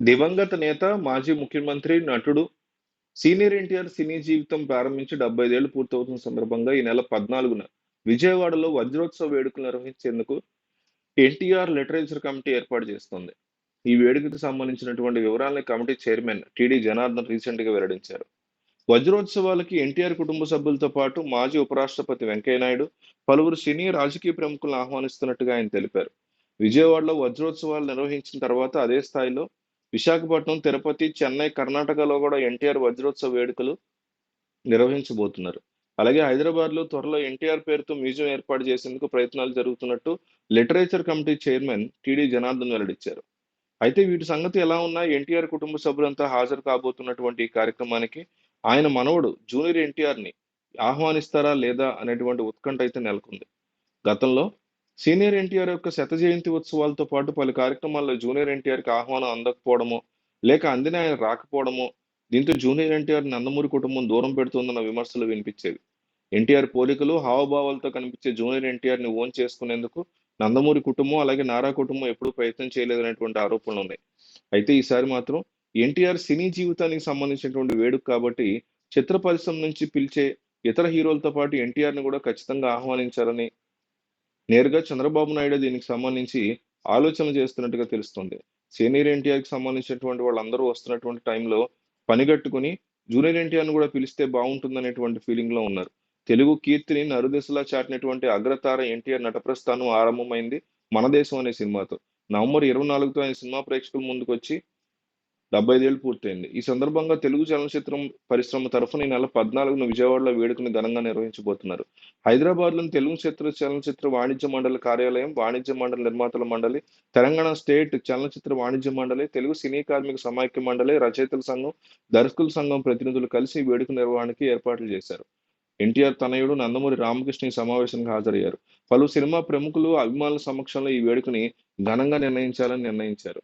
దివంగత నేత, మాజీ ముఖ్యమంత్రి, నటుడు, సీనియర్ ఎన్టీఆర్ సినీ జీవితం ప్రారంభించి 75 ఏళ్లు పూర్తవుతున్న సందర్భంగా ఈ నెల 14న విజయవాడలో వజ్రోత్సవ వేడుకలు నిర్వహించేందుకు ఎన్టీఆర్ లిటరేచర్ కమిటీ ఏర్పాటు చేస్తోంది. ఈ వేడుకకు సంబంధించినటువంటి వివరాలను కమిటీ చైర్మన్ టీడీ జనార్దన్ రీసెంట్‌గా వెల్లడించారు. వజ్రోత్సవాలకి ఎన్టీఆర్ కుటుంబ సభ్యులతో పాటు మాజీ ఉపరాష్ట్రపతి వెంకయ్య నాయుడు, పలువురు సినీ, రాజకీయ ప్రముఖులను ఆహ్వానిస్తున్నట్టుగా ఆయన తెలిపారు. విజయవాడలో వజ్రోత్సవాలు నిర్వహించిన తర్వాత అదే స్థాయిలో విశాఖపట్నం, తిరుపతి, చెన్నై, కర్ణాటకలో కూడా ఎన్టీఆర్ వజ్రోత్సవ వేడుకలు నిర్వహించబోతున్నారు. అలాగే హైదరాబాద్‌లో త్వరలో ఎన్టీఆర్ పేరుతో మ్యూజియం ఏర్పాటు చేసేందుకు ప్రయత్నాలు జరుగుతున్నట్టు literature committee chairman TD Janardhan వెల్లడించారు. అయితే వీటి సంగతి ఎలా ఉన్నా ఎన్టీఆర్ కుటుంబ సభ్యులంతా హాజరు కాబోతున్నటువంటి ఈ కార్యక్రమానికి ఆయన మనవడు జూనియర్ ఎన్టీఆర్‌ని ఆహ్వానిస్తారా లేదా అనేటువంటి ఉత్కంఠ అయితే నెలకొంది. గతంలో సీనియర్ ఎన్టీఆర్ యొక్క శత జయంతి ఉత్సవాలతో పాటు పలు కార్యక్రమాల్లో జూనియర్ ఎన్టీఆర్‌కి ఆహ్వానం అందకపోవడమో, లేక అందిన ఆయన రాకపోవడమో, దీంతో జూనియర్ ఎన్టీఆర్ నందమూరి కుటుంబం దూరం పెడుతోందన్న విమర్శలు వినిపించేవి. ఎన్టీఆర్ పోలికలు, హావభావాలతో కనిపించే జూనియర్ ఎన్టీఆర్‌ని ఓన్ చేసుకునేందుకు నందమూరి కుటుంబం, అలాగే నారా కుటుంబం ఎప్పుడూ ప్రయత్నం చేయలేదనేటువంటి ఆరోపణలున్నాయి. అయితే ఈసారి మాత్రం ఎన్టీఆర్ సినీ జీవితానికి సంబంధించినటువంటి వేడుక కాబట్టి, చిత్ర పరిశ్రమ నుంచి పిలిచే ఇతర హీరోలతో పాటు ఎన్టీఆర్‌ని కూడా ఖచ్చితంగా ఆహ్వానించాలని నేరుగా చంద్రబాబు నాయుడే దీనికి సంబంధించి ఆలోచనలు చేస్తున్నట్టుగా తెలుస్తుంది. సీనియర్ ఎన్టీఆర్‌కి సంబంధించినటువంటి వాళ్ళందరూ వస్తున్నటువంటి టైంలో పనిగట్టుకొని జూనియర్ ఎన్టీఆర్‌ని కూడా పిలిస్తే బావుంటుందనేటువంటి ఫీలింగ్‌లో ఉన్నారు. తెలుగు కీర్తిని నలుదిశలా చాటినటువంటి అగ్రతార ఎన్టీఆర్ నటప్రస్థానం ఆరంభమైంది 'మన దేశం' అనే సినిమాతో. నవంబర్ 24తో ఆయన సినిమా ప్రేక్షకుల ముందుకొచ్చి 75 ఏళ్ళు పూర్తయింది. ఈ సందర్భంగా తెలుగు చలనచిత్రం పరిశ్రమ తరఫున ఈ నెల 14న విజయవాడలో వేడుకను ఘనంగా నిర్వహించబోతున్నారు. హైదరాబాద్‌లోని తెలుగు చలనచిత్ర వాణిజ్య మండలి కార్యాలయం, వాణిజ్య మండలి నిర్మాతల మండలి, తెలంగాణ స్టేట్ చలనచిత్ర వాణిజ్య మండలి, తెలుగు సినీ కార్మిక సమాఖ్య మండలి, రచయితల సంఘం, దర్శకుల సంఘం ప్రతినిధులు కలిసి ఈ వేడుక నిర్వహణకి ఏర్పాట్లు చేశారు. ఎన్టీఆర్ తనయుడు నందమూరి రామకృష్ణ ఈ సమావేశానికి హాజరయ్యారు. పలు సినిమా ప్రముఖులు, అభిమానుల సమక్షంలో ఈ వేడుకని ఘనంగా నిర్ణయించాలని నిర్ణయించారు.